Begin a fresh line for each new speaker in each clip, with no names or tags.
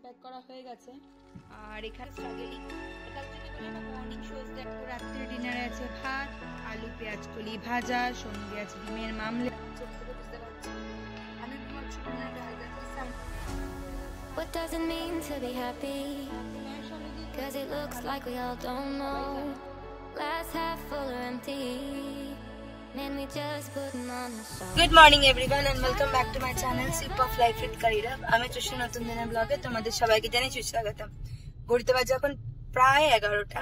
Unpack করা হয়ে গেছে আর এখানে স্ট্রাগলিং এটার জন্য বলে না মর্নিং শোজ দেখো রাত্রে ডিনারে আছে ভাত আলু পেঁয়াজ কলি ভাজা সঙ্গে আছে ডিমের মামলেট চোখ থেকে বুঝতে পারছি আমি ভাবছি না
What does it mean to be happy? Cause it looks like we all don't know. Glass half full or empty. Man, we just putting on the show.
Good morning everyone and welcome back to my channel Sip of Life with Karira. আমি চুষি নতুন দিনের ব্লগে তোমাদের সবাইকে জানাই সুস্বাগতম। ঘুরতে বাজে এখন প্রায় 11টা।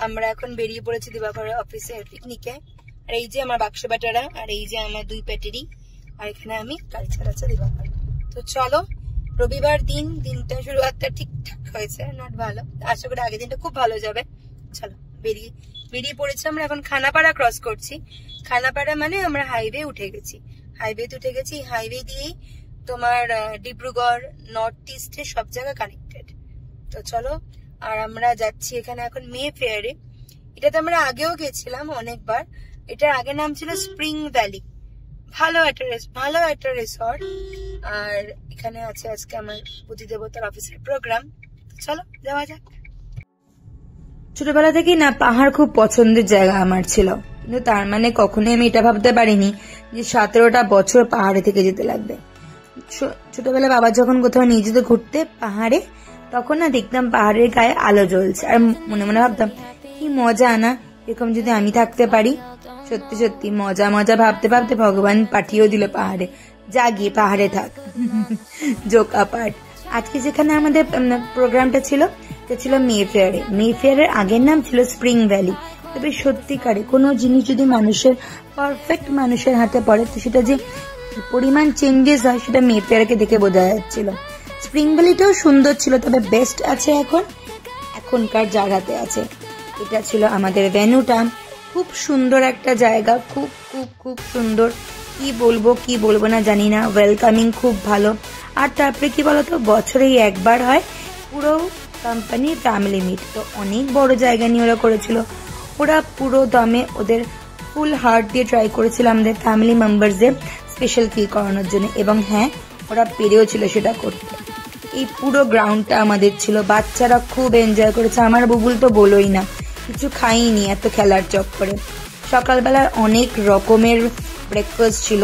আমরা এখন বেরিয়ে পড়েছি দিবাকরের অফিসে পিকনিকে। আর এই যে আমার বাক্স বাটারা আর এই যে আমার দুই প্যাটেরি আর এখানে আমি গাড়ি চালাচ্ছি দিবাকর। তো চলো রবিবার দিনটা শুরুয়াতটা ঠিকঠাক হয়েছে নট ভালো আশা করি আগের দিনটা খুব ভালো যাবে। চলো বেরিয়ে পড়েছি আমরা এখন খানাপাড়া ক্রস করছি। খানাপাড়া মানে আমরা হাইওয়ে উঠে গেছি হাইওয়ে দিয়েই তোমার ডিব্রুগড় নর্থ ইস্টে সব জায়গা কানেক্টেড। তো চলো আর আমরা যাচ্ছি এখানে এখন মে ফেয়ারে। এটাতে আমরা আগেও গেছিলাম অনেকবার। এটার আগে নাম ছিল স্প্রিং ভ্যালি। ভালো একটা রিসর্ট। আর এখানে আছে আজকে আমার প্রতিদেবতার অফিসের প্রোগ্রাম। চলো যাওয়া যাক। ছোটবেলা থেকেই না পাহাড় খুব পছন্দের জায়গা আমার ছিল, কিন্তু তার মানে কখনোই আমি এটা ভাবতে পারিনি যে 17টা বছর পাহাড়ে থেকে যেতে লাগবে। ছোটবেলা বাবা যখন কোথাও নিয়ে যেত ঘুরতে পাহাড়ে, তখন না দেখতাম পাহাড়ের গায়ে আলো জ্বলছে আর মনে মনে ভাবতাম কি মজা না এরকম যদি আমি থাকতে পারি। সত্যি সত্যি মজা ভাবতে ভাবতে ভগবান পাঠিয়েও দিল পাহাড়ে, যা গিয়ে পাহাড়ে থাক। জোকা পার্ট। আজকে যেখানে আমাদের প্রোগ্রামটা ছিল মে ফেয়ারের আগের নাম ছিল স্প্রিং ভ্যালি। তবে সত্যিকারে কোনো জিনিস যদি পারফেক্ট মানুষের হাতে পড়ে তো সেটা যে পরিমাণ চেঞ্জেস হয় সেটা মে ফেয়ারকে দেখে বোঝা যাচ্ছিল। স্প্রিং ভ্যালিটাও সুন্দর ছিল, তবে বেস্ট আছে এখনকার যার হাতে আছে। এটা ছিল আমাদের ভেন্যুটা। খুব সুন্দর একটা জায়গা, খুব খুব খুব সুন্দর। কি বলবো না জানি না। ওয়েলকামিং খুব ভালো। আর তারপরে কি বলতো, বছরেই একবার হয় পুরো কোম্পানি ফ্যামিলি মিট। তো অনেক বড় জায়গা নিয়ে ওরা করেছিল। ওরা পুরো দমে ওদের ফুল হার্ট দিয়ে ট্রাই করেছিল আমাদের ফ্যামিলি মেম্বারসদের স্পেশাল ফিল করানোর জন্য, এবং হ্যাঁ ওরা পেরেও ছিল সেটা করতে। এই পুরো গ্রাউন্ডটা আমাদের ছিল। বাচ্চারা খুব এনজয় করেছে। আমার বুবুল তো বলোই না, কিছু খাইনি এত খেলার চক্করে। সকালবেলার অনেক রকমের ব্রেকফাস্ট ছিল,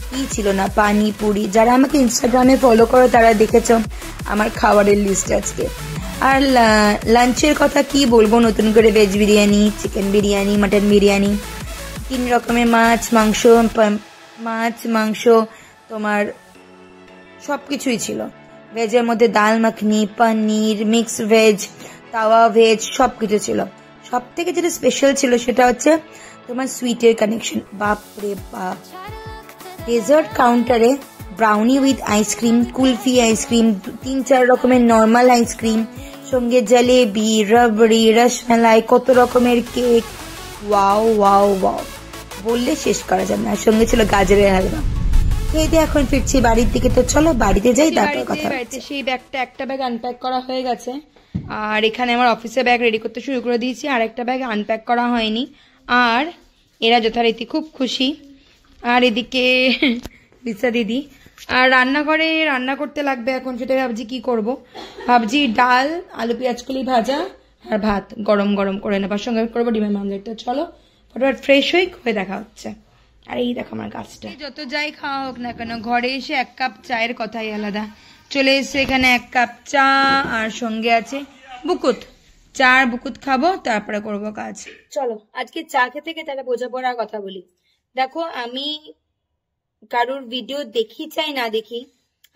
কি ছিল না, পানি পুরি। যারা আমাকে ইনস্টাগ্রামে ফলো করো তারা দেখেছ আমার খাবারের লিস্ট আজকে। আর লাঞ্চের কথা কি বলবো, নতুন করে veg biryani, chicken biryani, mutton biryani, 3 রকমের মাছ মাংস তোমার সবকিছুই ছিল। ভেজের মধ্যে ডাল মাখনি, পনির, মিক্স ভেজ, তাওয়া ভেজ সবকিছু ছিল। সব থেকে যেটা স্পেশাল ছিল সেটা হচ্ছে তোমার সুইটের কানেকশন। বাপরে বাপ! ডেজার্ট কাউন্টারে brownie with ice cream, kulfi ice cream, 3-4 রকমের নর্মাল আইসক্রিম, সঙ্গে জলেবি, রাবড়ি, রসমালাই, কত রকমের কেক। ওয়াও ওয়াও ওয়াও, বললে শেষ করা যাবে না। সঙ্গে ছিল গাজরের হালুয়া। খেয়ে এখন ফিরছি বাড়ির দিকে। তো চলো বাড়িতে যাই, তারপর কথা হচ্ছে। সেই একটা ব্যাগ আনপ্যাক করা হয়ে গেছে আর এখানে আমার অফিসে ব্যাগ রেডি করতে শুরু করে দিয়েছি। আর একটা ব্যাগ আনপ্যাক করা হয়নি আর এরা যথারীতি খুব খুশি। আর এদিকে লিসা দিদি আর রান্নাঘরে রান্না করতে লাগবে এখন, সেটা ভাবছি কি করব। ভাবছি ডাল, আলু পেঁয়াজ কলি ভাজা আর ভাত গরম করে নেবার সঙ্গে করবো ডিমের মামলেট। তো চলো ফটোফট ফ্রেশ হয়ে দেখা হচ্ছে। আর এই দেখো আমার গাছটা। যত যাই খাওয়া হোক না কেন, ঘরে এসে 1 কাপ চায়ের কথাই আলাদা। চলে এসে এখানে 1 কাপ চা আর সঙ্গে আছে বুকুত। বুকুত খাবো, তারপরে করব কাজ। চলো আজকে চা খেতে খেতে একটা বোঝাপড়ার কথা বলি। দেখো আমি কারোর ভিডিও দেখি চাই না দেখি,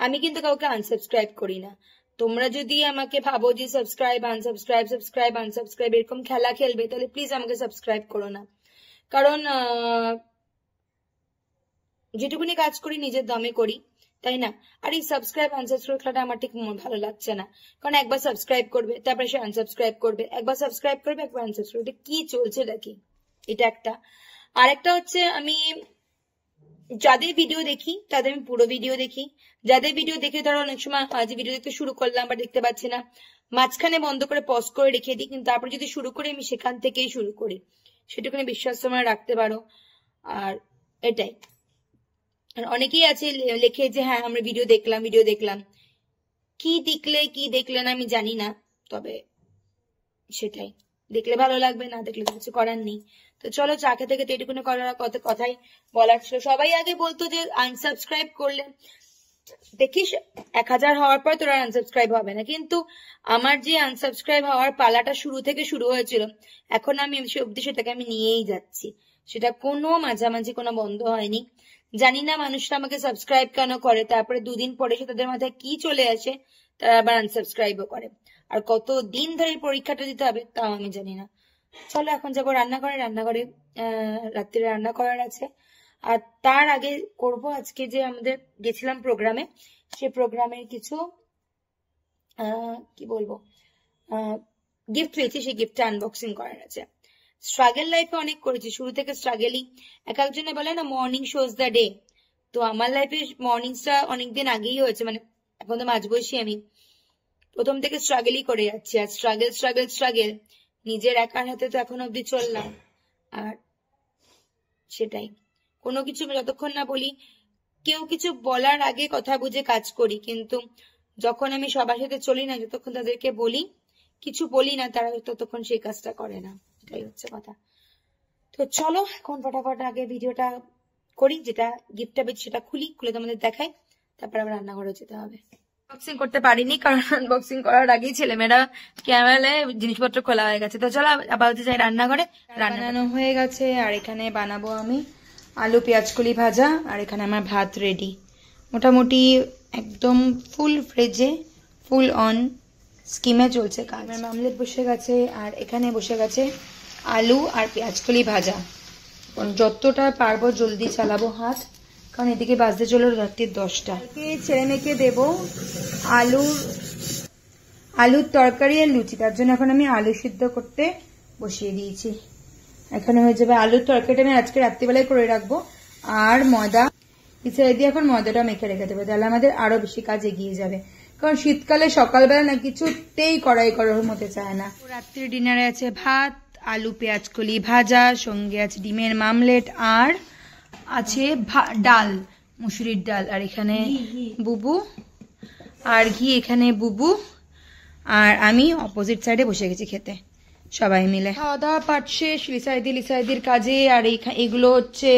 আমি কিন্তু কাউকে আনসাবস্ক্রাইব করি না। তোমরা যদি আমাকে ভাবো যে সাবস্ক্রাইব আনসাবস্ক্রাইব এরকম খেলা খেলবে, তাহলে প্লিজ আমাকে সাবস্ক্রাইব করো না। কারণ যেটুকুনি কাজ করি নিজের দমে করি, তাই না? আর এই সাবস্ক্রাইব আনসাবস্ক্রাইব খেলাটা আমার ঠিক ভালো লাগছে না। কারণ একবার সাবস্ক্রাইব করবে, তারপরে সে আনসাবস্ক্রাইব করবে, একবার সাবস্ক্রাইব করবে, একবার আনসাবস্ক্রাইব। কি চলছে নাকি? এটা একটা। আর একটা হচ্ছে, আমি যাদের ভিডিও দেখি তাদের আমি পুরো ভিডিও দেখি। যাদের ভিডিও দেখে ধরো অনেক সময় আজ ভিডিও দেখতে শুরু করলাম বা দেখতে পাচ্ছি না, মাঝখানে বন্ধ করে পজ করে রেখে দিই, কিন্তু তারপর যদি শুরু করি আমি সেখান থেকেই শুরু করি। সেটুকুনি বিশ্বাস তোমরা রাখতে পারো। আর এটাই। আর অনেকেই আছে লেখে যে হ্যাঁ আমরা ভিডিও দেখলাম। কি দেখলে না আমি জানি না, তবে সেটাই, দেখলে ভালো লাগবে, না দেখলে কিছু করার নেই। তো চলো, চা খেতে খেতে এটুকুনি করার কথাই বলার ছিল। সবাই আগে বলতো যে আনসাবস্ক্রাইব করলে দেখিস 1000 হওয়ার পর তোরা আনসাবস্ক্রাইব হবে না, কিন্তু আমার যে আনসাবস্ক্রাইব হওয়ার পালাটা শুরু থেকে শুরু হয়েছিল, এখন আমি অব্দি সেটাকে আমি নিয়েই যাচ্ছি, সেটা কোনো মাঝামাঝি কোনো বন্ধ হয়নি। জানি না মানুষরা আমাকে সাবস্ক্রাইব কেন করে, তারপরে 2 দিন পরে সে তাদের মাথায় কি চলে আসে, তারা আবার আনসাবস্ক্রাইবও করে। আর কত দিন ধরে পরীক্ষাটা দিতে হবে তাও আমি জানি না। চলো এখন যাবো রান্নাঘরে রাত্রিরে রান্না করার আছে। আর তার আগে করব আজকে যে আমাদের গেছিলাম প্রোগ্রামে, সে প্রোগ্রামের কিছু কি বলবো গিফট পেয়েছি, সেই গিফটটা আনবক্সিং করার আছে। স্ট্রাগল লাইফে অনেক করেছি, শুরু থেকে স্ট্রাগলই। এক একজনে বলে না মর্নিং শোজ দ্য ডে, তো আমার লাইফে মর্নিংসটা অনেকদিন আগেই হয়েছে, মানে এখন তো মাঝবয়সী, আমি প্রথম থেকে স্ট্রাগলই করে যাচ্ছি। আর স্ট্রাগল নিজের একার হাতে তো এখন অব্দি চললাম। আর সেটাই, কোনো কিছু যতক্ষণ না বলি, কেউ কিছু বলার আগে কথা বুঝে কাজ করি, কিন্তু যখন আমি সবার সাথে চলি না, যতক্ষণ তাদেরকে বলি কিছু বলি না, তারা ততক্ষণ সেই কাজটা করে না, এটাই হচ্ছে কথা। তো চলো এখন ফটাফট আগে ভিডিওটা করি, যেটা গিফটটা পেয়েছি সেটা খুলে তোমাদের দেখাই, তারপর আবার রান্নাঘরে যেতে হবে। আনবক্সিং করতে পারিনি, কারণ আনবক্সিং করার আগেই ছেলেমেয়েরা ক্যামেরায় জিনিসপত্র খোলা হয়ে গেছে। তো চলো আবার যাই রান্নাঘরে। রান্নানো হয়ে গেছে, আর এখানে বানাবো আমি আলু পেঁয়াজকলি ভাজা, আর এখানে আমার ভাত রেডি, মোটামুটি একদম ফুল ফ্রেজে, ফুল অন স্কিমে চলছে কাজ। আমার মামলেট বসে গেছে, আর এখানে বসে গেছে আলু আর পেঁয়াজকলি ভাজা। যতটা পারবো জলদি চালাবো হাত, কারণ এদিকে বাজতে চলো রাত্রির 10টা। ছেলে মেয়েকে দেবো আলুর তরকারি আর লুচি, তার জন্য এখন আমি আলু সিদ্ধ করতে বসিয়ে দিয়েছি। এখানে হয়ে যাবে আলুর তরকারিটা আমি আজকে রাত্রিবেলায় করে রাখবো, আর ময়দা পিছিয়ে দিয়ে এখন ময়দাটা মেখে রেখে দেবো, তাহলে আমাদের আরো বেশি কাজ এগিয়ে যাবে। কারণ শীতকালে সকালবেলা না কিছুতেই কড়াই করার মতে চায় না। রাত্রির ডিনারে আছে ভাত, আলু পেঁয়াজকলি ভাজা, সঙ্গে আছে ডিমের মামলেট, আর আছে ডাল, মুসুরির ডাল, আর এখানে বুবু আর ঘি, এখানে বুবু আর আমি অপোজিট সাইডে বসে গেছি খেতে সবাই মিলে। খাওয়া দাওয়া পাট শেষ, লিসাইদির কাজে। আর এগুলো হচ্ছে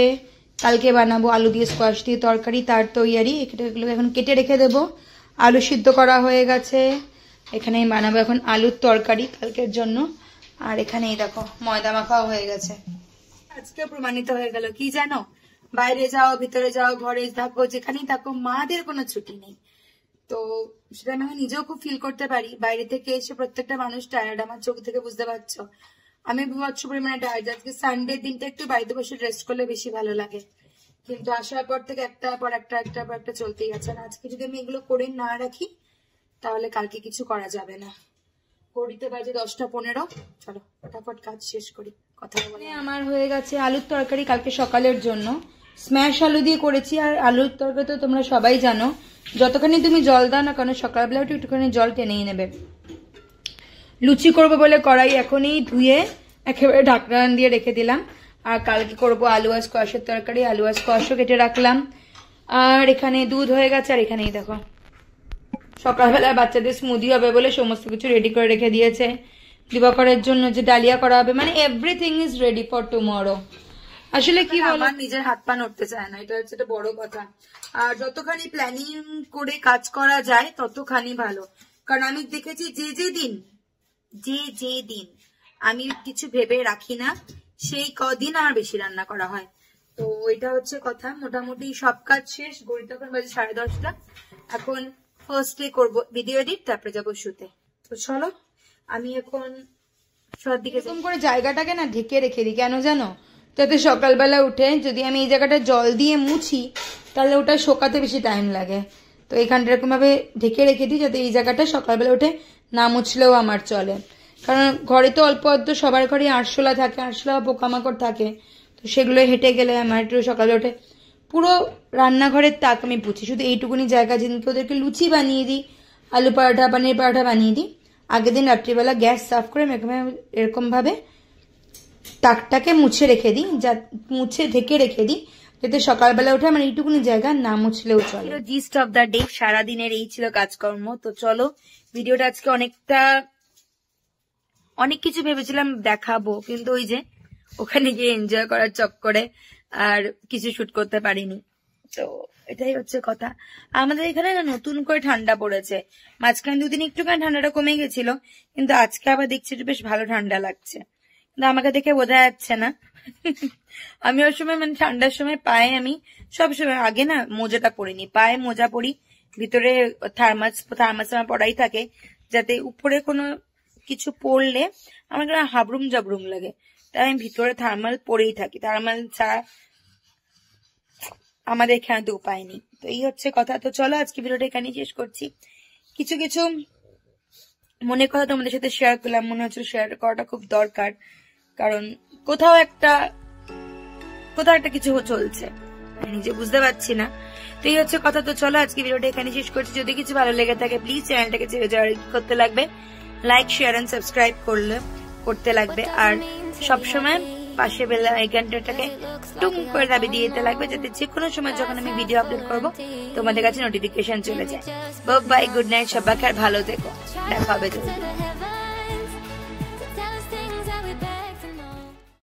কালকে বানাবো আলু দিয়ে স্কোয়াশ দিয়ে তরকারি, তার তৈয়ারি। এগুলো এখন কেটে রেখে দেবো। আলু সিদ্ধ করা হয়ে গেছে, এখানে বানাবো এখন আলুর তরকারি কালকের জন্য। আর এখানে দেখো ময়দা মাখাও হয়ে গেছে। আজকে প্রমাণিত হয়ে গেল কি জানো, বাইরে যাও ভিতরে যাও ঘরে থাকো যেখানেই থাকো, মাদের কোনো ছুটি নেই। তো সেটা আমি নিজেও খুব ফিল করতে পারি। বাইরে থেকে এসে প্রত্যেকটা মানুষ টায়ার্ড, আমার চোখ থেকে বুঝতে পারছো। আমি বিভৎস পরিমাণে টায়ার্ড। আজকে সানডে দিনটা একটু বাড়িতে বসে রেস্ট করলে বেশি ভালো লাগে, কিন্তু আসার পর থেকে একটার পর একটা চলতেই আছে। আর আজকে যদি আমি এগুলো করে না রাখি তাহলে কালকে কিছু করা যাবে না। ঘড়িতে বাজে 10টা 15। চলো ফটাফট কাজ শেষ করি, কথা বলে। আমার হয়ে গেছে আলুর তরকারি কালকে সকালের জন্য, স্ম্যাশ আলু দিয়ে করেছি। আর আলুর তরকারি তো তোমরা সবাই জানো, যতখানি তুমি জল দাও না কেন সকালবেলা একটুখানি জল টেনেই নেবে। লুচি করবো বলে কড়াই এখনই ধুয়ে একেবারে ঢাকনা দিয়ে রেখে দিলাম। আর কালকে করবো আলু আর স্কোয়াশের তরকারি, আলু আর স্কোয়াশও কেটে রাখলাম। আর এখানে দুধ হয়ে গেছে, আর এখানেই দেখো সকালবেলা বাচ্চাদের স্মুদি হবে বলে সমস্ত কিছু রেডি করে রেখে দিয়েছে। দিবাকরের জন্য যে ডালিয়া করা হবে, মানে everything is ready for tomorrow. আসলে কি বলো, আমার নিজের হাত পা নড়তে চায় না, এটা হচ্ছে একটা বড় কথা। আর যতখানি প্ল্যানিং করে কাজ করা যায় ততখানি ভালো। কারণ আমি দেখেছি যে দিন আমি কিছু ভেবে রাখি না, সেই কদিন আর বেশি রান্না করা হয়। তো এটা হচ্ছে কথা। মোটামুটি সব কাজ শেষ, ঘড়ি তখন বাজে 10:30। এখন ফার্স্টে করবো ভিডিও এডিট, তারপরে যাবো শুতে। তো চলো আমি এখন সব দিকে এরকম করে জায়গাটাকে না ঢেকে রেখে দিই, কেন জানো, যাতে সকালবেলা উঠে যদি আমি এই জায়গাটা জল দিয়ে মুছি তাহলে ওটা শোকাতে বেশি টাইম লাগে। তো এইখানটা এরকম ভাবে ঢেকে রেখে দিই যাতে এই জায়গাটা সকালবেলা উঠে না মুছলেও আমার চলে। কারণ ঘরে তো অল্প অল্প সবার ঘরে আরশোলা থাকে, আরশোলা পোকামাকড় থাকে, তো সেগুলো হেঁটে গেলে আমার একটু সকালে উঠে পুরো রান্নাঘরের তাক আমি পুছি। শুধু এইটুকুনি জায়গা, যেদিনকে ওদেরকে লুচি বানিয়ে দিই, আলু পরোটা পানির পরোটা বানিয়ে দিই, আগের দিন রাত্রিবেলা গ্যাস সাফ করে এরকম ভাবে তাকটাকে মুছে ঢেকে রেখে দিই, যাতে সকালবেলা উঠে আমার এইটুকুনি জায়গা না মুছলেও চলে। জিস্ট অফ দ্য ডে, সারাদিনের এই ছিল কাজকর্ম। তো চলো ভিডিওটা আজকে অনেক কিছু ভেবেছিলাম দেখাবো, কিন্তু ওই যে ওখানে গিয়ে এনজয় করার চক্করে আর কিছু শুট করতে পারিনি। তো এটাই হচ্ছে কথা। আমাদের এখানে না নতুন করে ঠান্ডা পড়েছে, মাঝখানে দুদিন একটুখানি ঠান্ডাটা কমে গেছিল, কিন্তু আজকে আবার দেখছি বেশ ভালো ঠান্ডা লাগছে, কিন্তু আমাকে দেখে বোঝা যাচ্ছে না। আমি ওই সময় মানে ঠান্ডার সময় পায়ে আমি সবসময় আগে না মোজাটা পরিনি, পায়ে মোজা পরি, ভিতরে থার্মাস আমার পড়াই থাকে, যাতে উপরে কোনো কিছু পড়লে আমার হাবরুম জাবরুম লাগে, তাই আমি ভিতরে থার্মাল পরেই থাকি। থার্মাল ছাড়া আমাদের এখানে তো উপায় নেই। তো এই হচ্ছে কথা। তো চলো আজকে ভিডিওটা এখানেই শেষ করছি। কিছু কিছু মনের কথা তোমাদের সাথে শেয়ার করলাম, মনে হচ্ছে শেয়ার করাটা খুব দরকার, কারণ কোথাও একটা কিছু চলছে, নিজে বুঝতে পারছি না। তো এই হচ্ছে কথা। তো চলো আজকে ভিডিওটা এখানে শেষ করছি। যদি কিছু ভালো লেগে থাকে প্লিজ চ্যানেলটাকে করতে লাগবে, লাইক শেয়ার এন্ড সাবস্ক্রাইব করতে লাগবে, আর সবসময় পাশে বেল আইকনটাকে টুং করে দাবি দিয়ে দিতে লাগবে, যাতে যে কোনো সময় যখন আমি ভিডিও আপলোড করব তোমাদের কাছে নোটিফিকেশন চলে যায়। বাই, গুড নাইট, সবাইকে, আর ভালো থেকো, দেখা হবে।